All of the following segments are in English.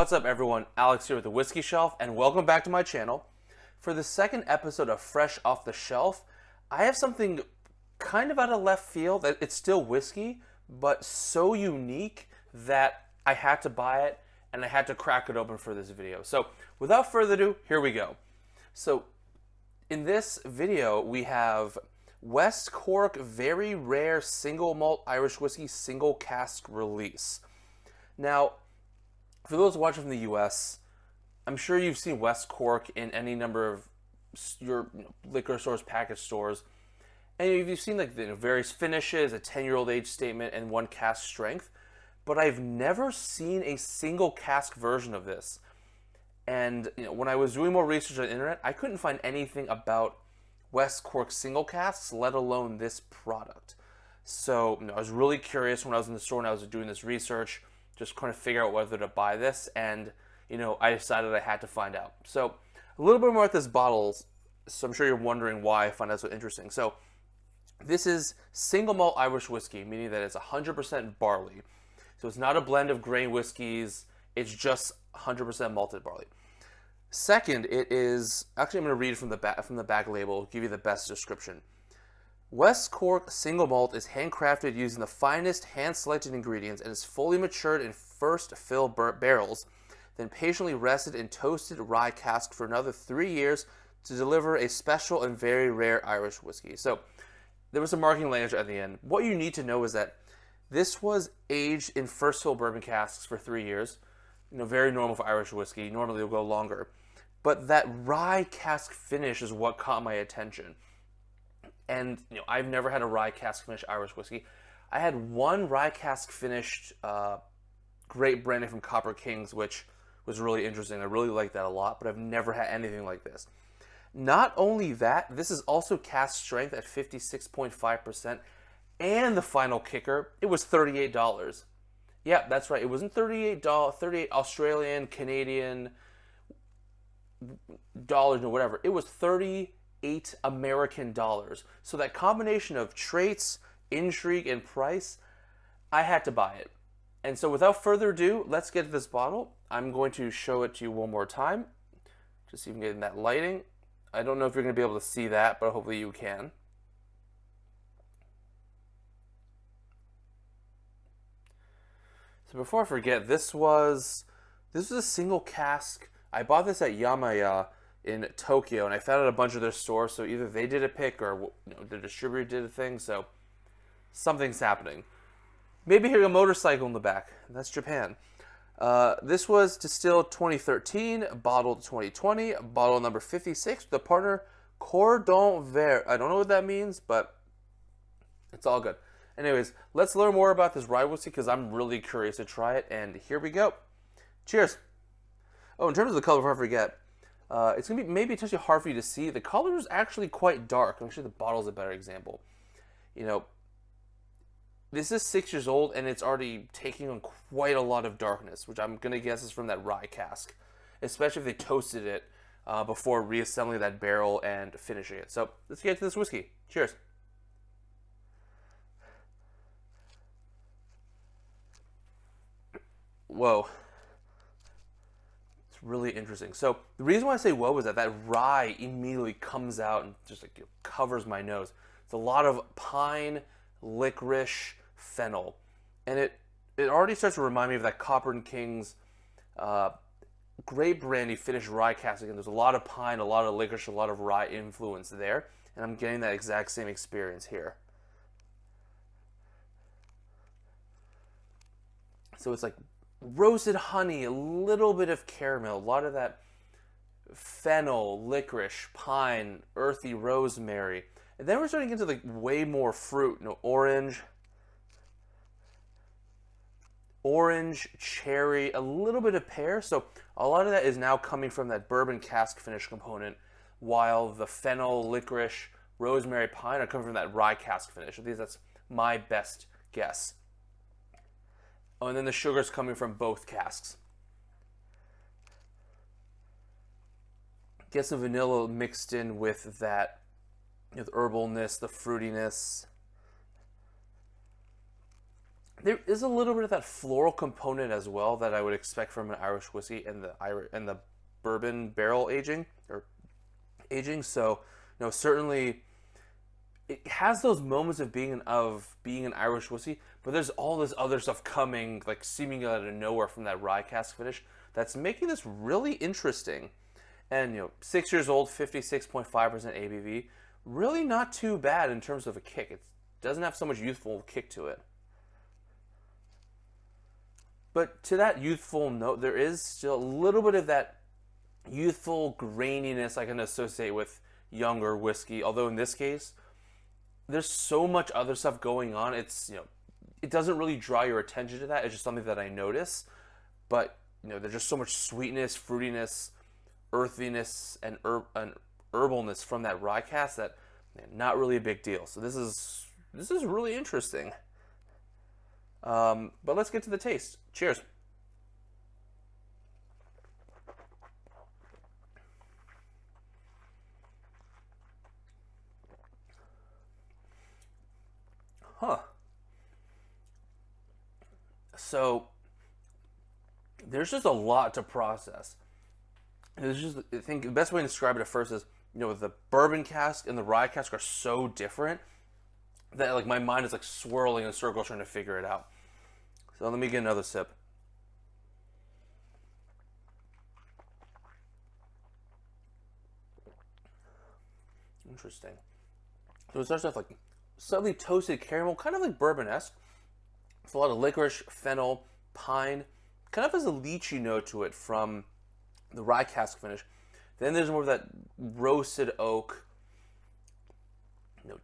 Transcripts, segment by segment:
What's up everyone, Alex here with the Whiskey Shelf, and welcome back to my channel. For the second episode of Fresh Off the Shelf, I have something kind of out of left field. It's still whiskey, but so unique that I had to buy it and I had to crack it open for this video. So without further ado, here we go. So in this video, we have West Cork Very Rare Single Malt Irish Whiskey Single Cask Release. Now, for those watching from the US, I'm sure you've seen West Cork in any number of your liquor stores, package stores, and you've seen like various finishes, a 10-year-old age statement, and 1 cask strength. But I've never seen a single cask version of this. And when I was doing more research on the internet, I couldn't find anything about West Cork single casks, let alone this product. So I was really curious when I was in the store and I was doing this research, just trying to figure out whether to buy this, and I decided I had to find out. So a little bit more at this bottle, so I'm sure you're wondering why I find that so interesting. So this is single malt Irish whiskey, meaning that it's 100% barley. So it's not a blend of grain whiskeys, it's just 100% malted barley. Second, it is, actually I'm going to read from the back label, give you the best description. West Cork single malt is handcrafted using the finest hand-selected ingredients and is fully matured in first fill barrels, then patiently rested in toasted rye cask for another 3 years to deliver a special and very rare Irish whiskey. So there was some marketing language at the end. What you need to know is that this was aged in first fill bourbon casks for 3 years. Very normal for Irish whiskey. Normally it'll go longer. But that rye cask finish is what caught my attention. And I've never had a rye cask finished Irish whiskey. I had one rye cask finished great brandy from Copper Kings, which was really interesting. I really liked that a lot, but I've never had anything like this. Not only that, this is also cask strength at 56.5%, and the final kicker, it was $38. Yeah, that's right. It wasn't $38 Australian, Canadian dollars or whatever. It was $38 American dollars. So that combination of traits, intrigue, and price, I had to buy it. And so without further ado, let's get to this bottle. I'm going to show it to you one more time, just so you can get in that lighting. I don't know if you're going to be able to see that, but hopefully you can. So before I forget, this was a single cask. I bought this at Yamaya in Tokyo, and I found out a bunch of their stores, so either they did a pick or the distributor did a thing, so something's happening. Maybe hearing a motorcycle in the back. That's Japan. This was distilled 2013, bottled 2020, bottle number 56, the partner Cordon Vert. I don't know what that means, but it's all good. Anyways, let's learn more about this rye whiskey because I'm really curious to try it, and here we go. Cheers. Oh, in terms of the color, before I forget, it's going to be maybe a touch hard for you to see. The color is actually quite dark. I'm sure the bottle is a better example. This is 6 years old, and it's already taking on quite a lot of darkness, which I'm going to guess is from that rye cask, especially if they toasted it before reassembling that barrel and finishing it. So let's get to this whiskey. Cheers. Whoa. Really interesting. So the reason why I say whoa is that rye immediately comes out and just covers my nose. It's a lot of pine, licorice, fennel, and it already starts to remind me of that Copper Kings great brandy finished rye cask. Again, there's a lot of pine, a lot of licorice, a lot of rye influence there, and I'm getting that exact same experience here. So it's like roasted honey, a little bit of caramel, a lot of that fennel, licorice, pine, earthy rosemary. And then we're starting into like way more fruit, orange, cherry, a little bit of pear. So a lot of that is now coming from that bourbon cask finish component, while the fennel, licorice, rosemary, pine are coming from that rye cask finish. At least that's my best guess. Oh, and then the sugar's coming from both casks. Get some vanilla mixed in with that, the herbalness, the fruitiness. There is a little bit of that floral component as well that I would expect from an Irish whiskey and the bourbon barrel aging. So, certainly it has those moments of being an Irish whiskey, but there's all this other stuff coming, like seemingly out of nowhere from that rye cask finish that's making this really interesting. And 6 years old, 56.5% ABV, really not too bad in terms of a kick. It doesn't have so much youthful kick to it. But to that youthful note, there is still a little bit of that youthful graininess I can associate with younger whiskey. Although in this case, there's so much other stuff going on. It's it doesn't really draw your attention to that. It's just something that I notice. But there's just so much sweetness, fruitiness, earthiness, and herbalness from that rye cask that not really a big deal. So this is really interesting. But let's get to the taste. Cheers. Huh. So there's just a lot to process. It's just, I think the best way to describe it at first is, the bourbon cask and the rye cask are so different that like my mind is like swirling in a circle trying to figure it out. So let me get another sip. Interesting. So it starts off like slightly toasted caramel, kind of like bourbon-esque. It's a lot of licorice, fennel, pine, kind of has a lychee note to it from the rye cask finish. Then there's more of that roasted oak,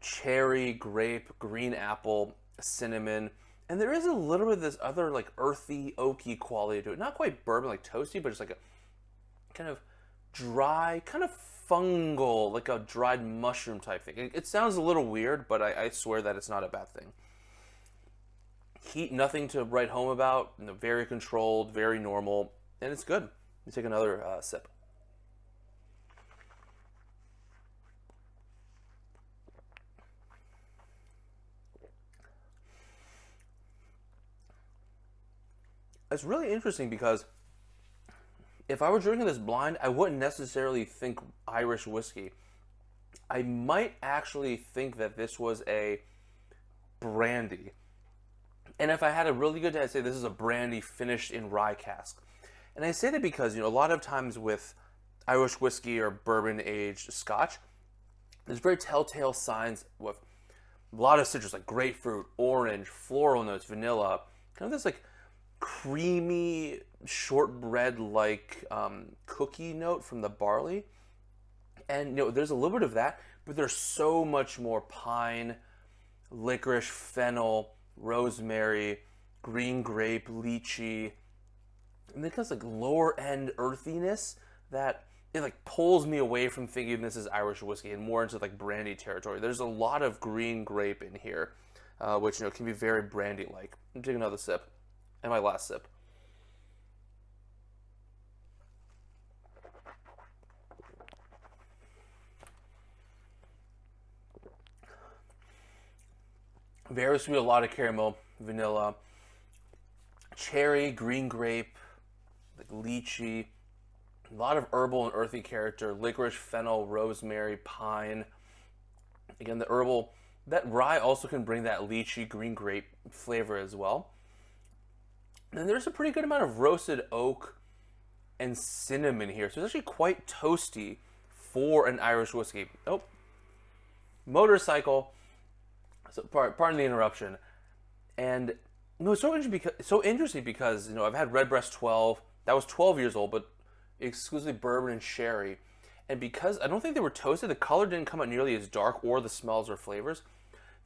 cherry, grape, green apple, cinnamon, and there is a little bit of this other like earthy, oaky quality to it. Not quite bourbon, like toasty, but just like a kind of dry, kind of fungal, like a dried mushroom type thing. It sounds a little weird, but I swear that it's not a bad thing. Heat, nothing to write home about. Very controlled, very normal, and it's good. Let me take another sip. It's really interesting because if I were drinking this blind, I wouldn't necessarily think Irish whiskey. I might actually think that this was a brandy. And if I had a really good day, I'd say this is a brandy finished in rye cask. And I say that because, a lot of times with Irish whiskey or bourbon aged scotch, there's very telltale signs with a lot of citrus like grapefruit, orange, floral notes, vanilla, kind of this like creamy shortbread-like cookie note from the barley. And there's a little bit of that, but there's so much more pine, licorice, fennel, rosemary, green grape, lychee, and then kind of like lower end earthiness that it like pulls me away from thinking this is Irish whiskey and more into like brandy territory. There's a lot of green grape in here, which can be very brandy-like. I'm taking another sip. And my last sip. Very sweet, a lot of caramel, vanilla, cherry, green grape, like lychee, a lot of herbal and earthy character, licorice, fennel, rosemary, pine. Again, the herbal, that rye also can bring that lychee, green grape flavor as well. And there's a pretty good amount of roasted oak and cinnamon here. So it's actually quite toasty for an Irish whiskey. Oh, motorcycle. So pardon the interruption. And it's so interesting because I've had Redbreast 12. That was 12 years old, but exclusively bourbon and sherry. And because I don't think they were toasted, the color didn't come out nearly as dark, or the smells or flavors.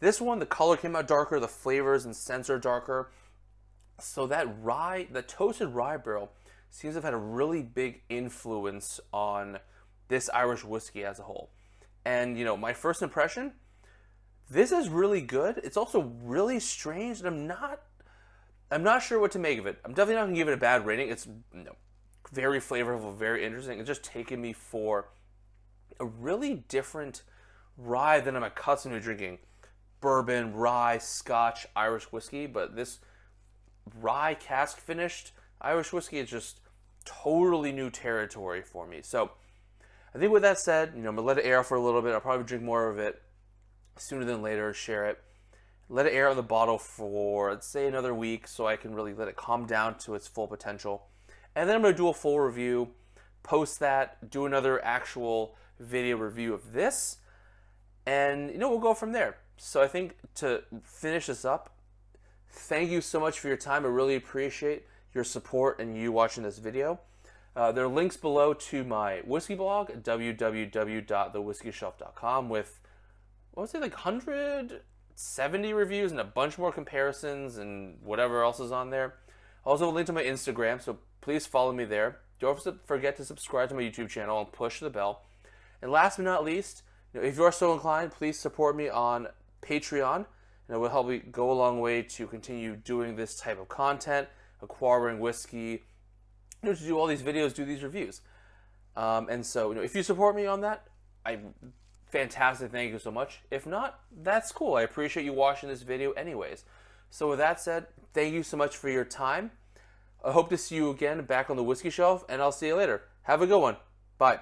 This one, the color came out darker, the flavors and scents are darker. So that rye, the toasted rye barrel, seems to have had a really big influence on this Irish whiskey as a whole. And my first impression, this is really good. It's also really strange, and I'm not sure what to make of it. I'm definitely not gonna give it a bad rating. It's very flavorful, very interesting. It's just taken me for a really different rye than I'm accustomed to drinking. Bourbon, rye, Scotch, Irish whiskey, but this rye cask finished Irish whiskey is just totally new territory for me. So I think with that said, I'm going to let it air for a little bit. I'll probably drink more of it sooner than later, share it. Let it air in the bottle for, let's say, another week so I can really let it calm down to its full potential. And then I'm going to do a full review, post that, do another actual video review of this, and we'll go from there. So I think to finish this up, thank you so much for your time. I really appreciate your support and you watching this video. There are links below to my whiskey blog, www.thewhiskeyshelf.com, with, what was it, like 170 reviews and a bunch more comparisons and whatever else is on there. Also a link to my Instagram, so please follow me there. Don't forget to subscribe to my YouTube channel and push the bell. And last but not least, if you are so inclined, please support me on Patreon. And it will help me go a long way to continue doing this type of content, acquiring whiskey, to do all these videos, do these reviews. And so, if you support me on that, fantastic, thank you so much. If not, that's cool. I appreciate you watching this video anyways. So with that said, thank you so much for your time. I hope to see you again back on the Whiskey Shelf, and I'll see you later. Have a good one. Bye.